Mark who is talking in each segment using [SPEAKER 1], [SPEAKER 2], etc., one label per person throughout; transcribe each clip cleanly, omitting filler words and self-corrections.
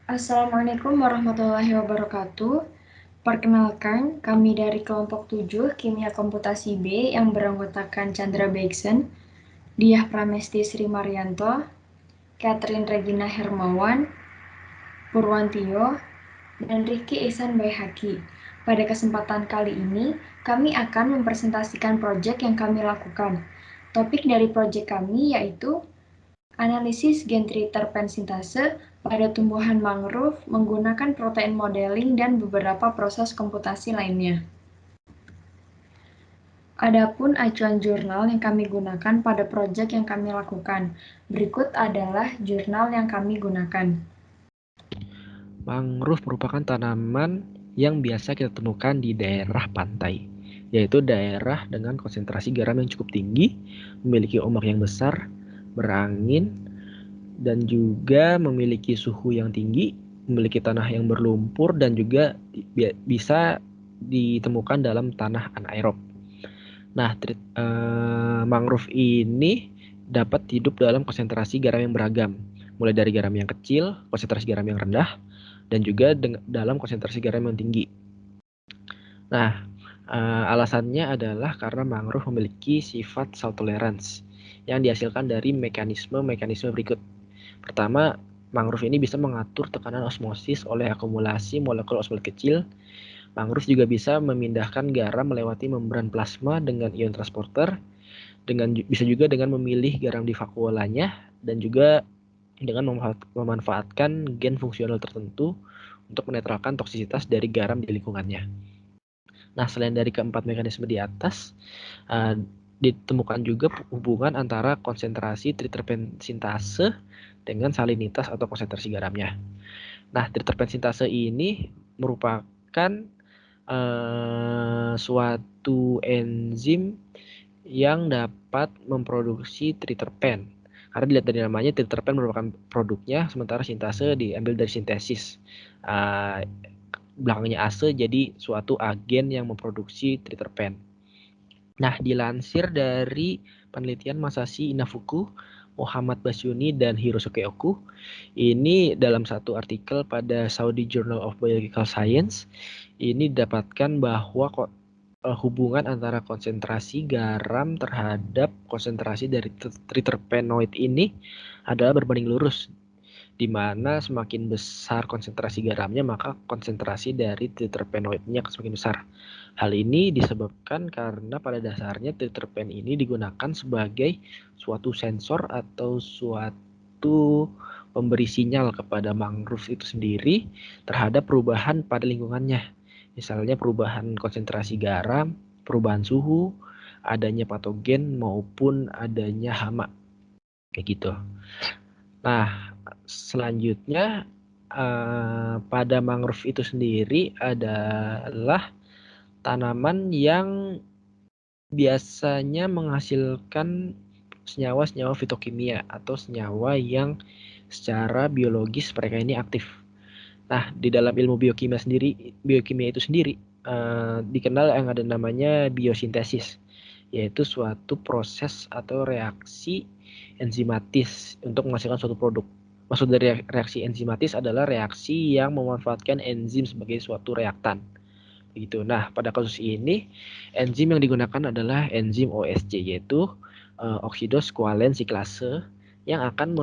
[SPEAKER 1] Assalamualaikum warahmatullahi wabarakatuh. Perkenalkan, kami dari kelompok 7 Kimia Komputasi B yang beranggotakan Chandra Beksen, Diah Pramesti Sri Marianto, Catherine Regina Hermawan, Purwantio, dan Rifki Ihsan Baihaqi. Pada kesempatan kali ini, kami akan mempresentasikan proyek yang kami lakukan. Topik dari proyek kami yaitu analisis gen triterpen sintase pada tumbuhan mangrove menggunakan protein modeling dan beberapa proses komputasi lainnya. Adapun acuan jurnal yang kami gunakan pada proyek yang kami lakukan. Berikut adalah jurnal yang kami gunakan.
[SPEAKER 2] Mangrove merupakan tanaman yang biasa kita temukan di daerah pantai, yaitu daerah dengan konsentrasi garam yang cukup tinggi, memiliki ombak yang besar, berangin, dan juga memiliki suhu yang tinggi, memiliki tanah yang berlumpur, dan juga bisa ditemukan dalam tanah anaerob. Nah, mangrove ini dapat hidup dalam konsentrasi garam yang beragam, mulai dari garam yang kecil, konsentrasi garam yang rendah, dan juga dalam konsentrasi garam yang tinggi. Nah, alasannya adalah karena mangrove memiliki sifat salt tolerance yang dihasilkan dari mekanisme berikut. Pertama, mangrove ini bisa mengatur tekanan osmosis oleh akumulasi molekul osmolit kecil. Mangrove juga bisa memindahkan garam melewati membran plasma dengan ion transporter, bisa juga dengan memilih garam di vakuolanya, dan juga dengan memanfaatkan gen fungsional tertentu untuk menetralkan toksisitas dari garam di lingkungannya. Nah, selain dari keempat mekanisme di atas, ditemukan juga hubungan antara konsentrasi triterpen sintase dengan salinitas atau konsentrasi garamnya. Nah, triterpen sintase ini merupakan suatu enzim yang dapat memproduksi triterpen. Karena dilihat dari namanya, triterpen merupakan produknya, sementara sintase diambil dari sintesis. Belakangnya ase, jadi suatu agen yang memproduksi triterpen. Nah, dilansir dari penelitian Masashi Inafuku, Muhammad Basyuni, dan Hirosuke Oku, ini dalam satu artikel pada Saudi Journal of Biological Science, ini didapatkan bahwa hubungan antara konsentrasi garam terhadap konsentrasi dari triterpenoid ini adalah berbanding lurus, di mana semakin besar konsentrasi garamnya, maka konsentrasi dari triterpenoidnya akan semakin besar. Hal ini disebabkan karena pada dasarnya triterpen ini digunakan sebagai suatu sensor atau suatu pemberi sinyal kepada mangrove itu sendiri terhadap perubahan pada lingkungannya. Misalnya perubahan konsentrasi garam, perubahan suhu, adanya patogen maupun adanya hama. Kayak gitu. Nah, selanjutnya pada mangrove itu sendiri adalah tanaman yang biasanya menghasilkan senyawa-senyawa fitokimia atau senyawa yang secara biologis mereka ini aktif. Nah, di dalam ilmu biokimia itu sendiri dikenal yang ada namanya biosintesis, yaitu suatu proses atau reaksi enzimatis untuk menghasilkan suatu produk. Maksud dari reaksi enzimatis adalah reaksi yang memanfaatkan enzim sebagai suatu reaktan. Begitu. Nah, pada kasus ini enzim yang digunakan adalah enzim OSC, yaitu oksidose koalen siklase, yang akan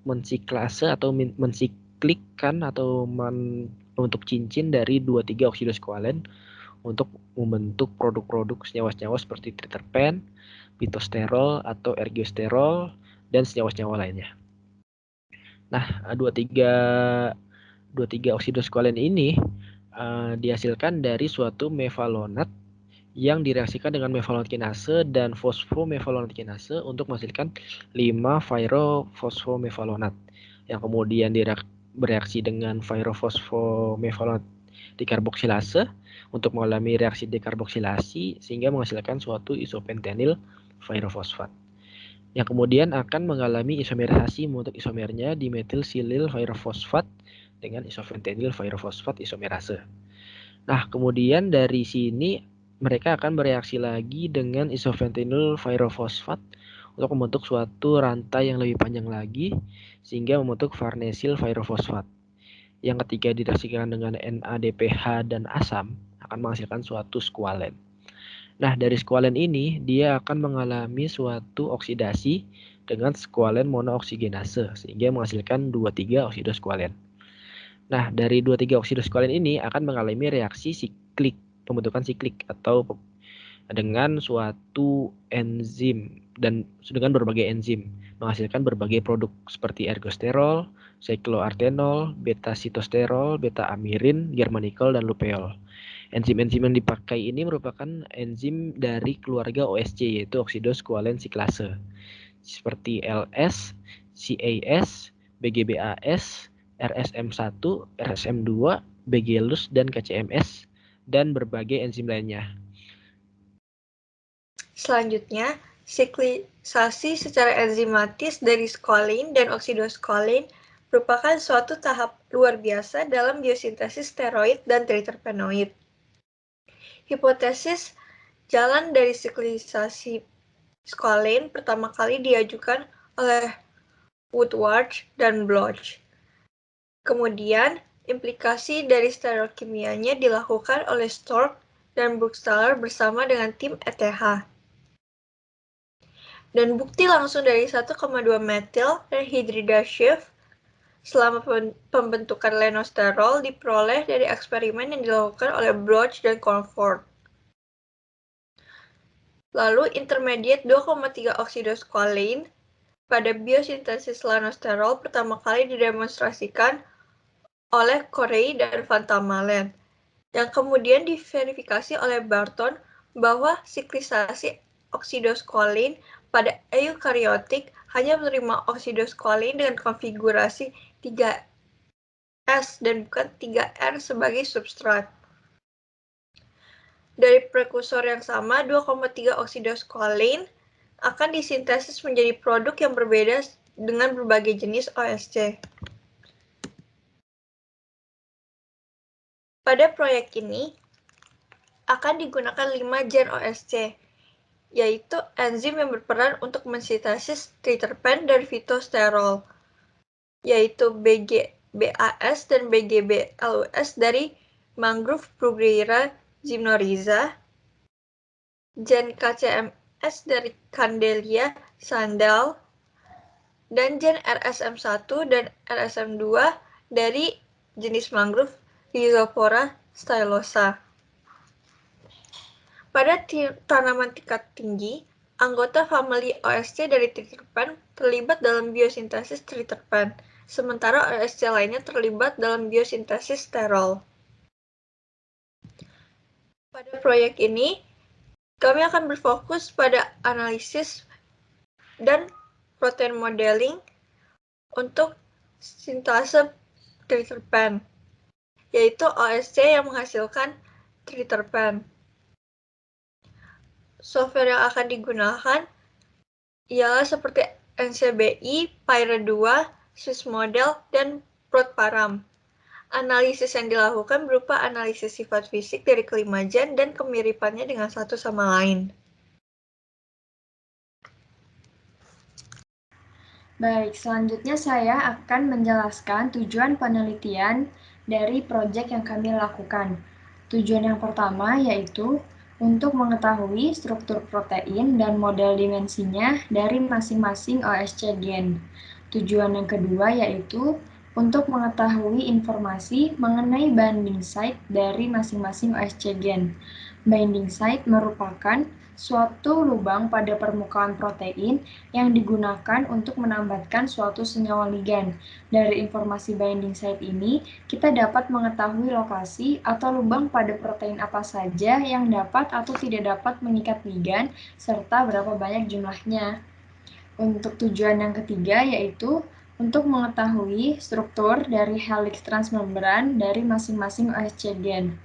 [SPEAKER 2] mensiklase atau mensiklikkan atau membentuk cincin dari 2-3 oksidose koalen untuk membentuk produk-produk senyawa-senyawa seperti triterpen, pitosterol atau ergosterol, dan senyawa-senyawa lainnya. Nah, 2-3 oksidose koalen ini dihasilkan dari suatu mevalonat yang direaksikan dengan mevalonat kinase dan fosfomevalonat kinase untuk menghasilkan 5-pyrofosfomevalonat yang kemudian bereaksi dengan pyrofosfomevalonat dikarboksilase untuk mengalami reaksi dekarboksilasi sehingga menghasilkan suatu isopentenyl pyrofosfat yang kemudian akan mengalami isomerisasi membentuk isomernya dimetil silil pyrofosfat dengan isopentenyl pyrofosfat isomerase. Nah, kemudian dari sini mereka akan bereaksi lagi dengan isopentenyl pyrofosfat untuk membentuk suatu rantai yang lebih panjang lagi sehingga membentuk farnesil pyrofosfat. yang ketika direaksikan dengan NADPH dan asam akan menghasilkan suatu skualen. Nah, dari skualen ini dia akan mengalami suatu oksidasi dengan skualen monooksigenase sehingga menghasilkan 2,3 oksidoskualen. Nah, dari 2,3 oksidoskualen ini akan mengalami reaksi siklik, pembentukan siklik atau dengan suatu enzim dan dengan berbagai enzim menghasilkan berbagai produk seperti ergosterol, sikloartenol, beta-sitosterol, beta-amirin, germanicol, dan lupeol. Enzim-enzim yang dipakai ini merupakan enzim dari keluarga OSC yaitu oksidoskualen siklase seperti LS, CAS, BGBAS, RSM1, RSM2, BGLUS, dan KCMS, dan berbagai enzim lainnya.
[SPEAKER 3] Selanjutnya, siklisasi secara enzimatis dari skolin dan oksidoskolin merupakan suatu tahap luar biasa dalam biosintesis steroid dan triterpenoid. Hipotesis jalan dari siklisasi skolin pertama kali diajukan oleh Woodward dan Bloch. Kemudian, implikasi dari sterol kimianya dilakukan oleh Stork dan Burgstaller bersama dengan tim ETH. Dan bukti langsung dari 1,2 metil dan hydrida Schiff selama pembentukan lenosterol diperoleh dari eksperimen yang dilakukan oleh Bloch dan Comfort. Lalu intermediate 2,3 oksidoskualin pada biosintesis lenosterol pertama kali didemonstrasikan oleh Corey dan Van Tamalen, yang kemudian diverifikasi oleh Barton bahwa siklisasi oksidoskualin pada eukariotik hanya menerima oksidoskualin dengan konfigurasi 3S dan bukan 3R sebagai substrat. Dari prekursor yang sama, 2,3 oksidoskualin akan disintesis menjadi produk yang berbeda dengan berbagai jenis OSC. Pada proyek ini, akan digunakan 5 gen OSC, yaitu enzim yang berperan untuk mensintesis triterpen dan fitosterol, yaitu BGBAS dan BGBLUS dari mangrove Bruguiera gymnorrhiza, gen KCMS dari Candelia sandal, dan gen RSM1 dan RSM2 dari jenis mangrove Rhizophora stylosa. Pada tanaman tingkat tinggi, anggota famili OSC dari triterpen terlibat dalam biosintesis triterpen, sementara OSC lainnya terlibat dalam biosintesis sterol. Pada proyek ini, kami akan berfokus pada analisis dan protein modeling untuk sintase triterpen, yaitu OSC yang menghasilkan triterpen. Software yang akan digunakan ialah seperti NCBI, Pyre2, Swiss Model, dan ProtParam. Analisis yang dilakukan berupa analisis sifat fisik dari kelima gen dan kemiripannya dengan satu sama lain.
[SPEAKER 1] Baik, selanjutnya saya akan menjelaskan tujuan penelitian dari proyek yang kami lakukan. Tujuan yang pertama yaitu untuk mengetahui struktur protein dan model dimensinya dari masing-masing OSC gen. Tujuan yang kedua yaitu untuk mengetahui informasi mengenai binding site dari masing-masing OSC gen. Binding site merupakan suatu lubang pada permukaan protein yang digunakan untuk menambatkan suatu senyawa ligan. Dari informasi binding site ini, kita dapat mengetahui lokasi atau lubang pada protein apa saja yang dapat atau tidak dapat mengikat ligan, serta berapa banyak jumlahnya. Untuk tujuan yang ketiga yaitu untuk mengetahui struktur dari helix transmembran dari masing-masing OSC gen.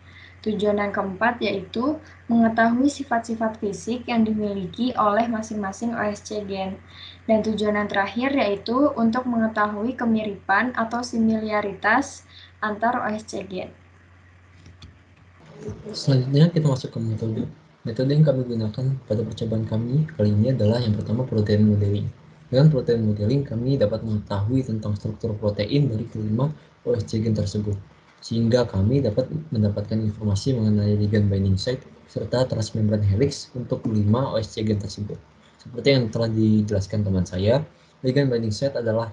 [SPEAKER 1] Tujuan yang keempat yaitu mengetahui sifat-sifat fisik yang dimiliki oleh masing-masing OSC gen. Dan tujuan yang terakhir yaitu untuk mengetahui kemiripan atau similaritas antar OSC gen.
[SPEAKER 4] Selanjutnya kita masuk ke metode. Metode yang kami gunakan pada percobaan kami kali ini adalah yang pertama protein modeling. Dengan protein modeling, kami dapat mengetahui tentang struktur protein dari kelima OSC gen tersebut, sehingga kami dapat mendapatkan informasi mengenai ligand binding site serta transmembran helix untuk kelima OSC gen tersebut. Seperti yang telah dijelaskan teman saya, ligand binding site adalah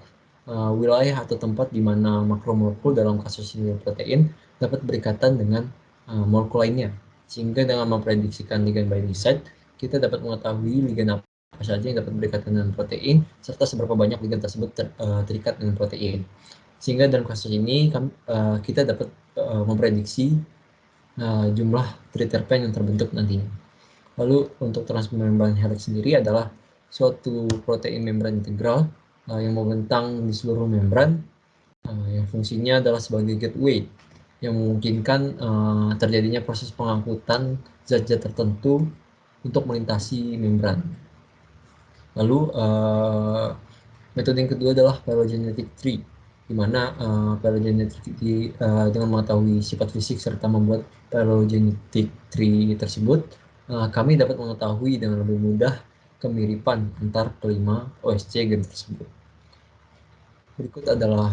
[SPEAKER 4] wilayah atau tempat di mana makromolekul dalam kasus ini protein dapat berikatan dengan molekul lainnya, sehingga dengan memprediksikan ligand binding site, kita dapat mengetahui ligand apa saja yang dapat berikatan dengan protein, serta seberapa banyak ligand tersebut terikat dengan protein. Sehingga dalam kasus ini kita dapat memprediksi jumlah triterpen yang terbentuk nantinya. Lalu untuk transmembran helix sendiri adalah suatu protein membran integral yang membentang di seluruh membran, yang fungsinya adalah sebagai gateway yang memungkinkan terjadinya proses pengangkutan zat-zat tertentu untuk melintasi membran. Lalu metode yang kedua adalah phylogenetic tree, di mana phylogenetic tree dengan mengetahui sifat fisik serta membuat phylogenetic tree tersebut, kami dapat mengetahui dengan lebih mudah kemiripan antar kelima OSC gen tersebut. Berikut adalah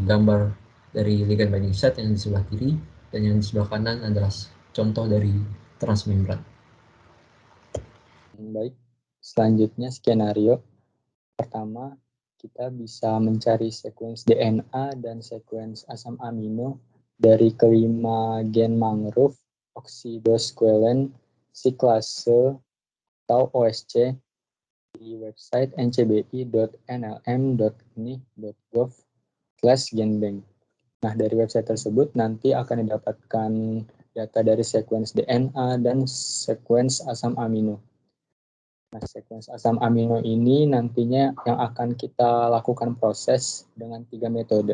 [SPEAKER 4] gambar dari ligand binding site yang di sebelah kiri, dan yang di sebelah kanan adalah contoh dari transmembran.
[SPEAKER 5] Baik, selanjutnya skenario. Pertama, kita bisa mencari sekuens DNA dan sekuens asam amino dari kelima gen mangrove oxidosqualene siklase atau OSC di website ncbi.nlm.nih.gov/genbank. Nah, dari website tersebut nanti akan didapatkan data dari sekuens DNA dan sekuens asam amino. Nah, sekuens asam amino ini nantinya yang akan kita lakukan proses dengan 3 metode.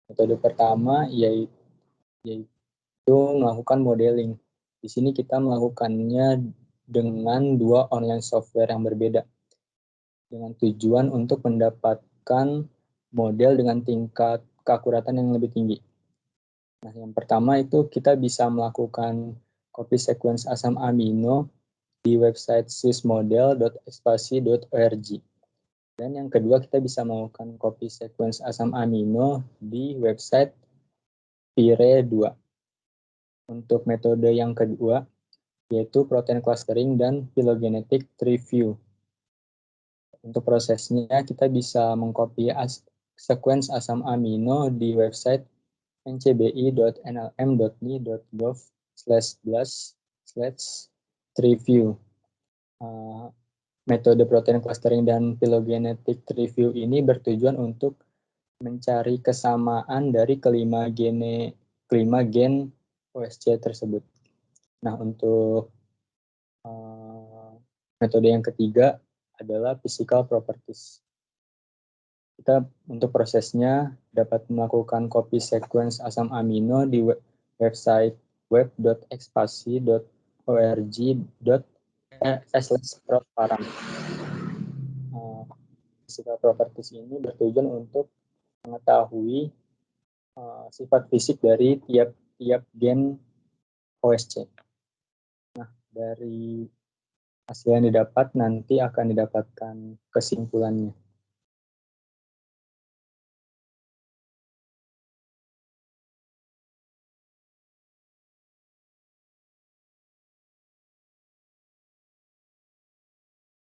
[SPEAKER 5] Metode pertama yaitu melakukan modeling. Di sini kita melakukannya dengan 2 online software yang berbeda, dengan tujuan untuk mendapatkan model dengan tingkat keakuratan yang lebih tinggi. Nah, yang pertama itu kita bisa melakukan copy sekuens asam amino di website swissmodel.expasi.org. Dan yang kedua, kita bisa melakukan copy sekuens asam amino di website PIRE2. Untuk metode yang kedua, yaitu protein clustering dan phylogenetic tree view. Untuk prosesnya, kita bisa mengcopy sekuens asam amino di website ncbi.nlm.nih.gov/blast/treeview. Metode protein clustering dan phylogenetic tree view ini bertujuan untuk mencari kesamaan dari kelima gen OSC tersebut. Nah, untuk metode yang ketiga adalah physical properties. Kita untuk prosesnya dapat melakukan copy sequence asam amino di website web.expasi.org/proparam. Physical properties ini bertujuan untuk mengetahui sifat fisik dari tiap gen OSC. Nah, dari hasil yang didapat nanti akan didapatkan kesimpulannya.